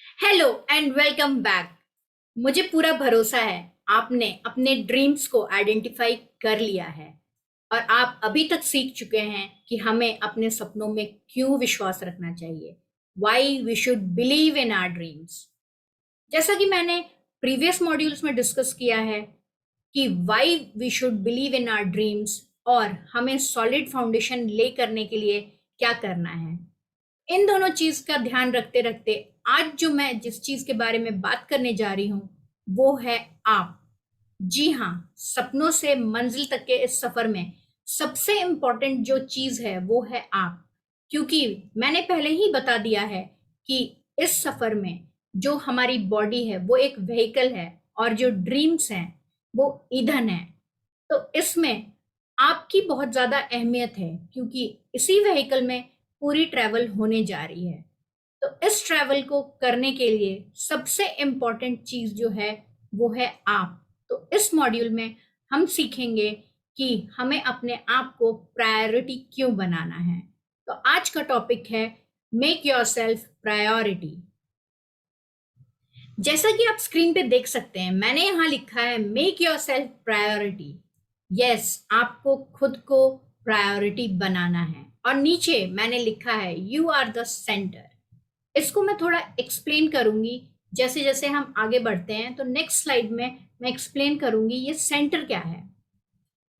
Hello and welcome back. मुझे पूरा भरोसा है आपने अपने ड्रीम्स को आइडेंटिफाई कर लिया है और आप अभी तक सीख चुके हैं कि हमें अपने सपनों में क्यों विश्वास रखना चाहिए। Why we should believe in our dreams. जैसा कि मैंने प्रीवियस मॉड्यूल्स में डिस्कस किया है कि why we should believe in our dreams और हमें सॉलिड फाउंडेशन ले करने के लिए क्या करना है। इन दोनों चीज का ध्यान रखते रखते आज जो मैं जिस चीज के बारे में बात करने जा रही हूं वो है आप। जी हाँ, सपनों से मंजिल तक के इस सफर में सबसे इंपॉर्टेंट जो चीज है वो है आप। क्योंकि मैंने पहले ही बता दिया है कि इस सफर में जो हमारी बॉडी है वो एक व्हीकल है और जो ड्रीम्स हैं वो ईंधन है। तो इसमें आपकी बहुत ज्यादा अहमियत है क्योंकि इसी व्हीकल में पूरी ट्रैवल होने जा रही है। तो इस ट्रैवल को करने के लिए सबसे इम्पोर्टेंट चीज जो है वो है आप। तो इस मॉड्यूल में हम सीखेंगे कि हमें अपने आप को प्रायोरिटी क्यों बनाना है। तो आज का टॉपिक है मेक योरसेल्फ प्रायोरिटी। जैसा कि आप स्क्रीन पे देख सकते हैं मैंने यहाँ लिखा है मेक योरसेल्फ प्रायोरिटी। यस, आपको खुद को प्रायोरिटी बनाना है और नीचे मैंने लिखा है यू आर द सेंटर। इसको मैं थोड़ा एक्सप्लेन करूंगी जैसे जैसे हम आगे बढ़ते हैं। तो नेक्स्ट स्लाइड में मैं एक्सप्लेन करूंगी ये सेंटर क्या है।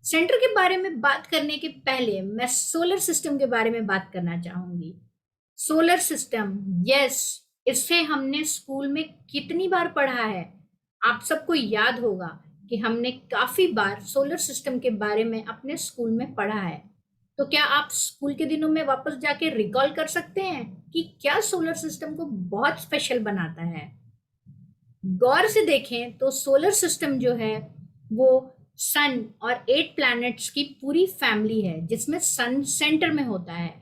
सेंटर के बारे में बात करने के पहले मैं सोलर सिस्टम के बारे में बात करना चाहूंगी। सोलर सिस्टम, यस, इससे हमने स्कूल में कितनी बार पढ़ा है। आप सबको याद होगा कि हमने काफी बार सोलर सिस्टम के बारे में अपने स्कूल में पढ़ा है। तो क्या आप स्कूल के दिनों में वापस जाके रिकॉल कर सकते हैं कि क्या सोलर सिस्टम को बहुत स्पेशल बनाता है। गौर से देखें तो सोलर सिस्टम जो है वो सन और 8 प्लैनेट्स की पूरी फैमिली है जिसमें सन सेंटर में होता है।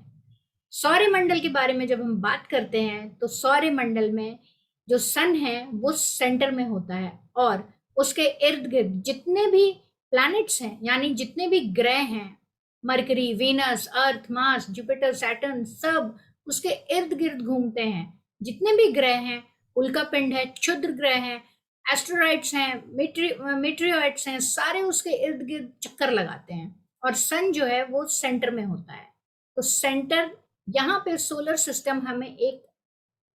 सौरमंडल के बारे में जब हम बात करते हैं तो सौरमंडल में जो सन है वो सेंटर में होता है और उसके इर्द गिर्द जितने भी प्लैनेट्स हैं यानी जितने भी ग्रह हैं, मरकरी, वीनस, अर्थ, मार्स, जुपिटर, सैटर्न, सब उसके इर्द गिर्द घूमते हैं। जितने भी ग्रह हैं, उल्कापिंड है, क्षुद्र ग्रह हैं, एस्ट्रॉइड्स हैं, मेट्रियोइड्स हैं, सारे उसके इर्द गिर्द चक्कर लगाते हैं और सन जो है वो सेंटर में होता है। तो सेंटर, यहाँ पे सोलर सिस्टम हमें एक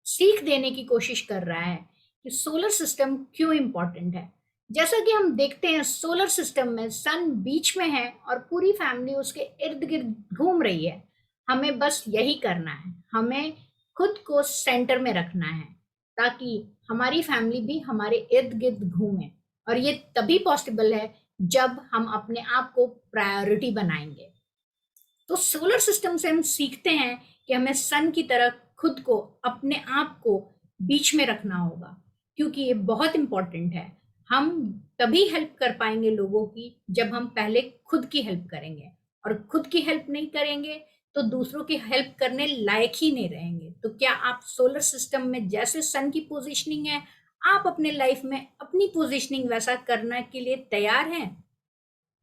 सीख देने की कोशिश कर रहा है कि सोलर सिस्टम क्यों इंपॉर्टेंट है। जैसा कि हम देखते हैं सोलर सिस्टम में सन बीच में है और पूरी फैमिली उसके इर्द गिर्द घूम रही है। हमें बस यही करना है, हमें खुद को सेंटर में रखना है ताकि हमारी फैमिली भी हमारे इर्द गिर्द घूमे। और ये तभी पॉसिबल है जब हम अपने आप को प्रायोरिटी बनाएंगे। तो सोलर सिस्टम से हम सीखते हैं कि हमें सन की तरह खुद को, अपने आप को बीच में रखना होगा क्योंकि ये बहुत इंपॉर्टेंट है। हम तभी हेल्प कर पाएंगे लोगों की जब हम पहले खुद की हेल्प करेंगे और खुद की हेल्प नहीं करेंगे तो दूसरों की हेल्प करने लायक ही नहीं रहेंगे। तो क्या आप सोलर सिस्टम में जैसे सन की पोजीशनिंग है, आप अपने लाइफ में अपनी पोजीशनिंग वैसा करने के लिए तैयार हैं?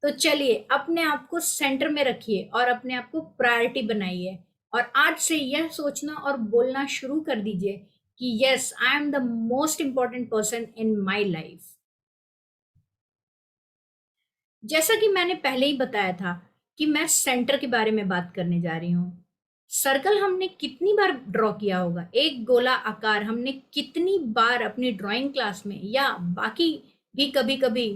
तो चलिए अपने आप को सेंटर में रखिए और अपने आप को प्रायोरिटी बनाइए और आज से यह सोचना और बोलना शुरू कर दीजिए कि yes, I am the most important person in my life. जैसा कि मैंने पहले ही बताया था कि मैं सेंटर के बारे में बात करने जा रही हूँ। सर्कल हमने कितनी बार ड्रॉ किया होगा, एक गोला आकार हमने कितनी बार अपनी ड्राइंग क्लास में या बाकी भी कभी कभी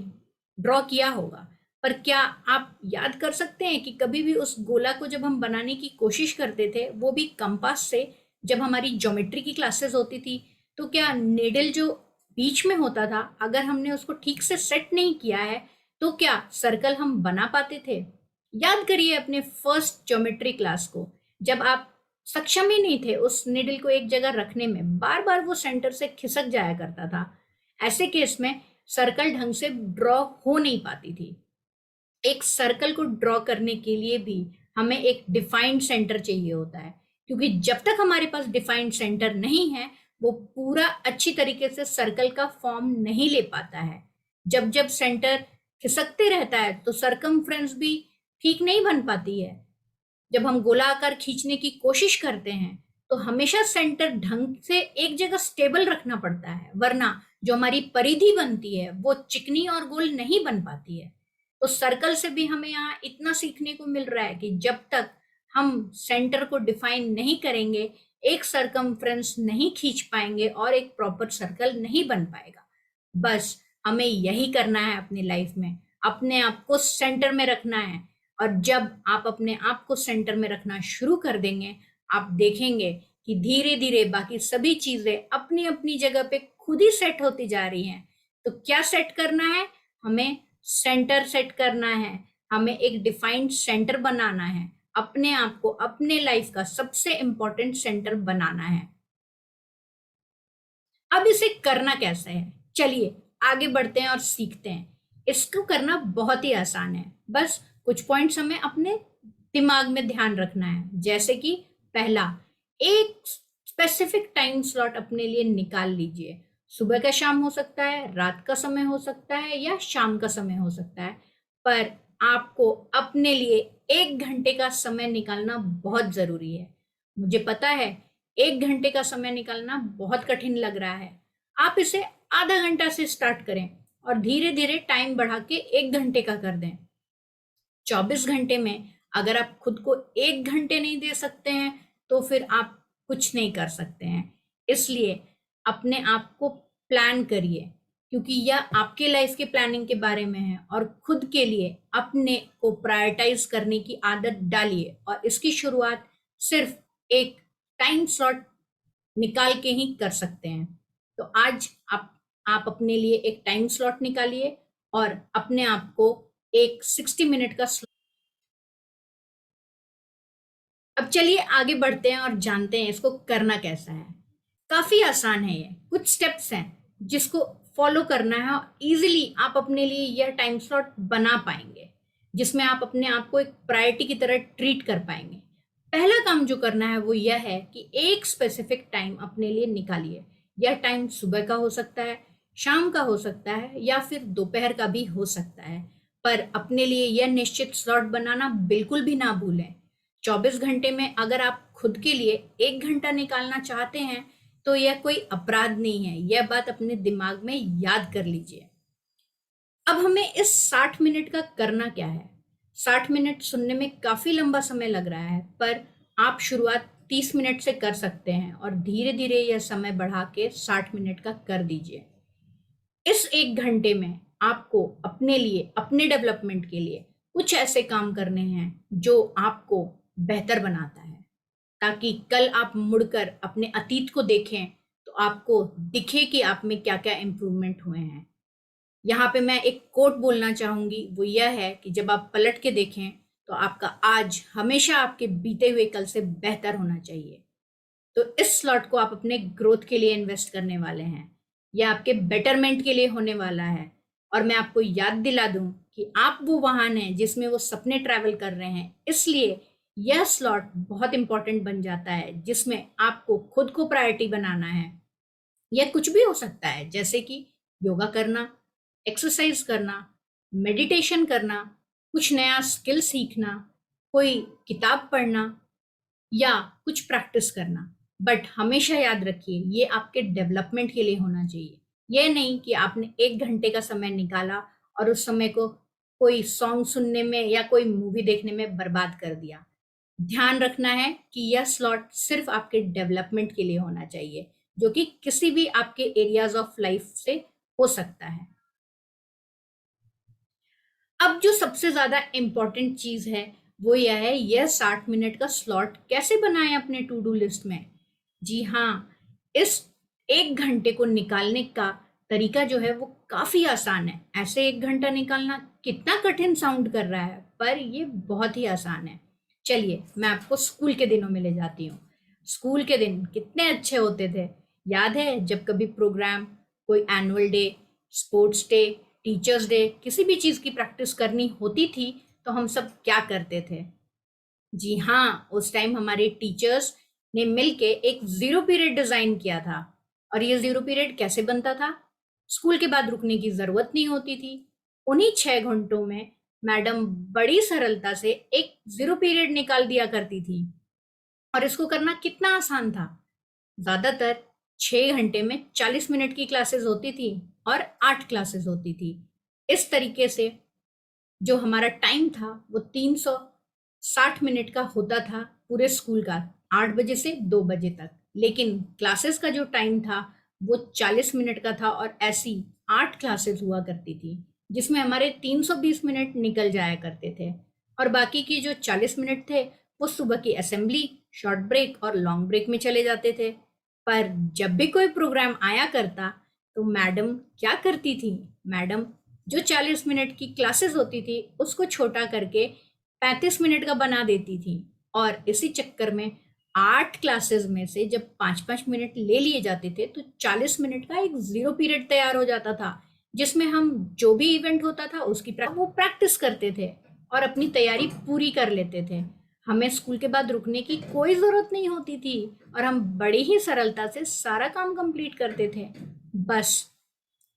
ड्रॉ किया होगा। पर क्या आप याद कर सकते हैं कि कभी भी उस गोला को जब हम बनाने की कोशिश करते थे वो भी कंपास से, जब हमारी ज्योमेट्री की क्लासेस होती थी, तो क्या नेडल जो बीच में होता था अगर हमने उसको ठीक से सेट नहीं किया है तो क्या सर्कल हम बना पाते थे? याद करिए अपने फर्स्ट ज्योमेट्री क्लास को, जब आप सक्षम ही नहीं थे उस निडल को एक जगह रखने में, बार बार वो सेंटर से खिसक जाया करता था। ऐसे केस में सर्कल ढंग से ड्रॉ हो नहीं पाती थी। एक सर्कल को ड्रॉ करने के लिए भी हमें एक डिफाइंड सेंटर चाहिए होता है क्योंकि जब तक हमारे पास डिफाइंड सेंटर नहीं है वो पूरा अच्छी तरीके से सर्कल का फॉर्म नहीं ले पाता है। जब जब सेंटर खिसकते रहता है तो सरकमफ्रेंस भी ठीक नहीं बन पाती है। जब हम गोलाकार खींचने की कोशिश करते हैं तो हमेशा सेंटर ढंग से एक जगह स्टेबल रखना पड़ता है, वरना जो हमारी परिधि बनती है वो चिकनी और गोल नहीं बन पाती है। तो सर्कल से भी हमें यहाँ इतना सीखने को मिल रहा है कि जब तक हम सेंटर को डिफाइन नहीं करेंगे, एक सरकमफ्रेंस नहीं खींच पाएंगे और एक प्रॉपर सर्कल नहीं बन पाएगा। बस हमें यही करना है अपनी लाइफ में, अपने आप को सेंटर में रखना है। और जब आप अपने आप को सेंटर में रखना शुरू कर देंगे, आप देखेंगे कि धीरे धीरे बाकी सभी चीजें अपनी अपनी जगह पे खुद ही सेट होती जा रही हैं। तो क्या सेट करना है? हमें सेंटर सेट करना है, हमें एक डिफाइंड सेंटर बनाना है, अपने आप को अपने लाइफ का सबसे इंपॉर्टेंट सेंटर बनाना है। अब इसे करना कैसे है, चलिए आगे बढ़ते हैं और सीखते हैं। इसको करना बहुत ही आसान है, बस कुछ पॉइंट्स हमें अपने दिमाग में ध्यान रखना है। जैसे कि पहला, एक स्पेसिफिक टाइम स्लॉट अपने लिए निकाल लीजिए। सुबह का शाम हो सकता है, रात का समय हो सकता है, या शाम का समय हो सकता है, पर आपको अपने लिए 1 घंटे का समय निकालना बहुत जरूरी है। मुझे पता है 1 घंटे का समय निकालना बहुत कठिन लग रहा है। आप इसे आधा घंटा से स्टार्ट करें और धीरे धीरे टाइम बढ़ा के 1 घंटे का कर दें। 24 घंटे में अगर आप खुद को 1 घंटे नहीं दे सकते हैं, तो फिर आप कुछ नहीं कर सकते हैं। इसलिए अपने आप को प्लान करिए, क्योंकि यह आपके लाइफ के प्लानिंग के बारे में है। और खुद के लिए अपने को प्रायोरिटाइज करने की आदत डालिए, और इसकी शुरुआत सिर्फ एक टाइम स्लॉट निकाल के ही कर सकते हैं। तो आज आप अपने लिए एक टाइम स्लॉट निकालिए और अपने आप को एक 60 मिनट का अब चलिए आगे बढ़ते हैं और जानते हैं इसको करना कैसा है। काफी आसान है, ये कुछ स्टेप्स हैं जिसको फॉलो करना है और इजीली आप अपने लिए यह टाइम स्लॉट बना पाएंगे, जिसमें आप अपने आप को एक प्रायोरिटी की तरह ट्रीट कर पाएंगे। पहला काम जो करना है वो यह है कि एक स्पेसिफिक टाइम अपने लिए निकालिए। यह टाइम सुबह का हो सकता है, शाम का हो सकता है, या फिर दोपहर का भी हो सकता है, पर अपने लिए यह निश्चित स्लॉट बनाना बिल्कुल भी ना भूलें। 24 घंटे में अगर आप खुद के लिए 1 घंटा निकालना चाहते हैं, तो यह कोई अपराध नहीं है। यह बात अपने दिमाग में याद कर लीजिए। अब हमें इस 60 मिनट का करना क्या है? 60 मिनट सुनने में काफी लंबा समय लग रहा है, पर आप शुरुआत 30 मिनट से कर सकते हैं और धीरे धीरे यह समय बढ़ा के 60 मिनट का कर दीजिए। इस 1 घंटे में आपको अपने लिए, अपने डेवलपमेंट के लिए कुछ ऐसे काम करने हैं जो आपको बेहतर बनाता है, ताकि कल आप मुड़कर अपने अतीत को देखें तो आपको दिखे कि आप में क्या क्या इम्प्रूवमेंट हुए हैं। यहाँ पे मैं एक कोट बोलना चाहूंगी, वो यह है कि जब आप पलट के देखें तो आपका आज हमेशा आपके बीते हुए कल से बेहतर होना चाहिए। तो इस स्लॉट को आप अपने ग्रोथ के लिए इन्वेस्ट करने वाले हैं, यह आपके बेटरमेंट के लिए होने वाला है। और मैं आपको याद दिला दूं कि आप वो वाहन हैं जिसमें वो सपने ट्रैवल कर रहे हैं। इसलिए यह स्लॉट बहुत इंपॉर्टेंट बन जाता है, जिसमें आपको खुद को प्रायोरिटी बनाना है। यह कुछ भी हो सकता है, जैसे कि योगा करना, एक्सरसाइज करना, मेडिटेशन करना, कुछ नया स्किल सीखना, कोई किताब पढ़ना, या कुछ प्रैक्टिस करना। बट हमेशा याद रखिए ये आपके डेवलपमेंट के लिए होना चाहिए। यह नहीं कि आपने 1 घंटे का समय निकाला और उस समय को कोई सॉन्ग सुनने में या कोई मूवी देखने में बर्बाद कर दिया। ध्यान रखना है कि यह स्लॉट सिर्फ आपके डेवलपमेंट के लिए होना चाहिए, जो कि किसी भी आपके एरियाज ऑफ लाइफ से हो सकता है। अब जो सबसे ज्यादा इम्पोर्टेंट चीज है वो यह है, यह 60 मिनट का स्लॉट कैसे बनाएं अपने टू डू लिस्ट में। जी हाँ, इस 1 घंटे को निकालने का तरीका जो है वो काफी आसान है। ऐसे 1 घंटा निकालना कितना कठिन साउंड कर रहा है, पर ये बहुत ही आसान है। चलिए मैं आपको स्कूल के दिनों में ले जाती हूँ। स्कूल के दिन कितने अच्छे होते थे। याद है जब कभी प्रोग्राम, कोई annual day, sports day, teachers day, किसी भी चीज की प्रैक्टिस करनी होती थी तो हम सब क्या करते थे? जी हाँ, उस टाइम हमारे टीचर्स ने मिलके एक जीरो पीरियड डिजाइन किया था। और ये जीरो पीरियड कैसे बनता था? स्कूल के बाद रुकने की जरूरत नहीं होती थी। उन्हीं 6 घंटों में मैडम बड़ी सरलता से एक जीरो पीरियड निकाल दिया करती थी। और इसको करना कितना आसान था। ज्यादातर 6 घंटे में 40 मिनट की क्लासेस होती थी और 8 क्लासेस होती थी। इस तरीके से जो हमारा टाइम था वो 360 मिनट का होता था पूरे स्कूल का, 8 बजे से 2 बजे तक। लेकिन क्लासेस का जो टाइम था वो 40 मिनट का था और ऐसी 8 क्लासेस हुआ करती थी जिसमें हमारे 320 मिनट निकल जाया करते थे। और बाकी की जो 40 मिनट थे वो सुबह की असेंबली, शॉर्ट ब्रेक और लॉन्ग ब्रेक में चले जाते थे। पर जब भी कोई प्रोग्राम आया करता तो मैडम क्या करती थी, मैडम जो 40 मिनट की क्लासेस होती थी उसको छोटा करके 35 मिनट का बना देती थी। और इसी चक्कर में 8 क्लासेस में से जब 5-5 मिनट ले लिए जाते थे तो 40 मिनट का एक जीरो पीरियड तैयार हो जाता था जिसमें हम जो भी इवेंट होता था उसकी वो प्रैक्टिस करते थे और अपनी तैयारी पूरी कर लेते थे। हमें स्कूल के बाद रुकने की कोई जरूरत नहीं होती थी और हम बड़ी ही सरलता से सारा काम कंप्लीट करते थे। बस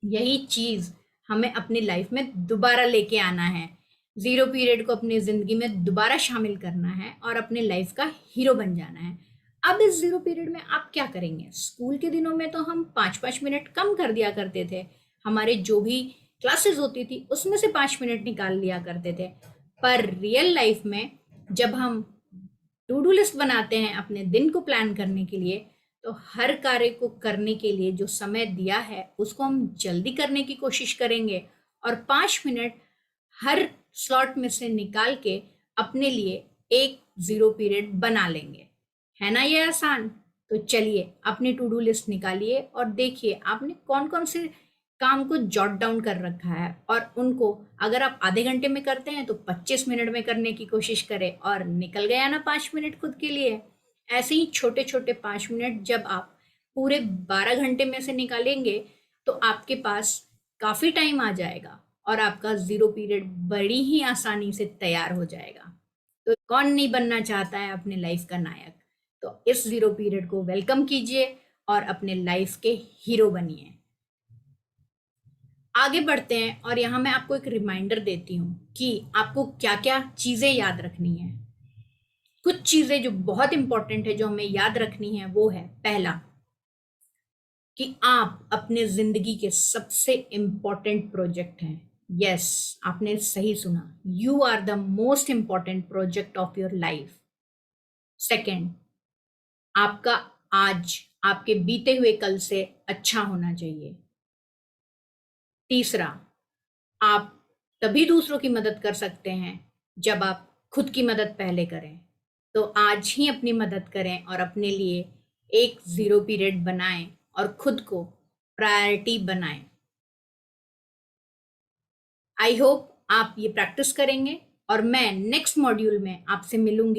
यही चीज हमें अपनी लाइफ में दोबारा लेके आना है। जीरो पीरियड को अपनी जिंदगी में दोबारा शामिल करना है और अपने लाइफ का हीरो बन जाना है। अब इस जीरो पीरियड में आप क्या करेंगे? स्कूल के दिनों में तो हम 5-5 मिनट कम कर दिया करते थे, हमारे जो भी क्लासेस होती थी उसमें से 5 मिनट निकाल लिया करते थे। पर रियल लाइफ में जब हम टू डू लिस्ट बनाते हैं अपने दिन को प्लान करने के लिए, तो हर कार्य को करने के लिए जो समय दिया है उसको हम जल्दी करने की कोशिश करेंगे और 5 मिनट हर स्लॉट में से निकाल के अपने लिए एक जीरो पीरियड बना लेंगे। है ना ये आसान? तो चलिए अपनी टू डू लिस्ट निकालिए और देखिए आपने कौन कौन से काम को जॉट डाउन कर रखा है और उनको अगर आप आधे घंटे में करते हैं तो 25 मिनट में करने की कोशिश करें और निकल गया ना 5 मिनट खुद के लिए। ऐसे ही छोटे छोटे 5 मिनट जब आप पूरे 12 घंटे में से निकालेंगे तो आपके पास काफी टाइम आ जाएगा और आपका जीरो पीरियड बड़ी ही आसानी से तैयार हो जाएगा। तो कौन नहीं बनना चाहता है अपने लाइफ का नायक? तो इस जीरो पीरियड को वेलकम कीजिए और अपने लाइफ के हीरो बनिए। आगे बढ़ते हैं और यहाँ मैं आपको एक रिमाइंडर देती हूँ कि आपको क्या क्या चीजें याद रखनी है। कुछ चीजें जो बहुत इंपॉर्टेंट है जो हमें याद रखनी है वो है, पहला कि आप अपने जिंदगी के सबसे इंपॉर्टेंट प्रोजेक्ट हैं। यस, आपने सही सुना, you are the most important project of your life. Second, आपका आज आपके बीते हुए कल से अच्छा होना चाहिए। तीसरा, आप तभी दूसरों की मदद कर सकते हैं जब आप खुद की मदद पहले करें। तो आज ही अपनी मदद करें और अपने लिए एक जीरो पीरियड बनाएं और खुद को प्रायोरिटी बनाएं। आई होप आप ये प्रैक्टिस करेंगे और मैं नेक्स्ट मॉड्यूल में आपसे मिलूंगी।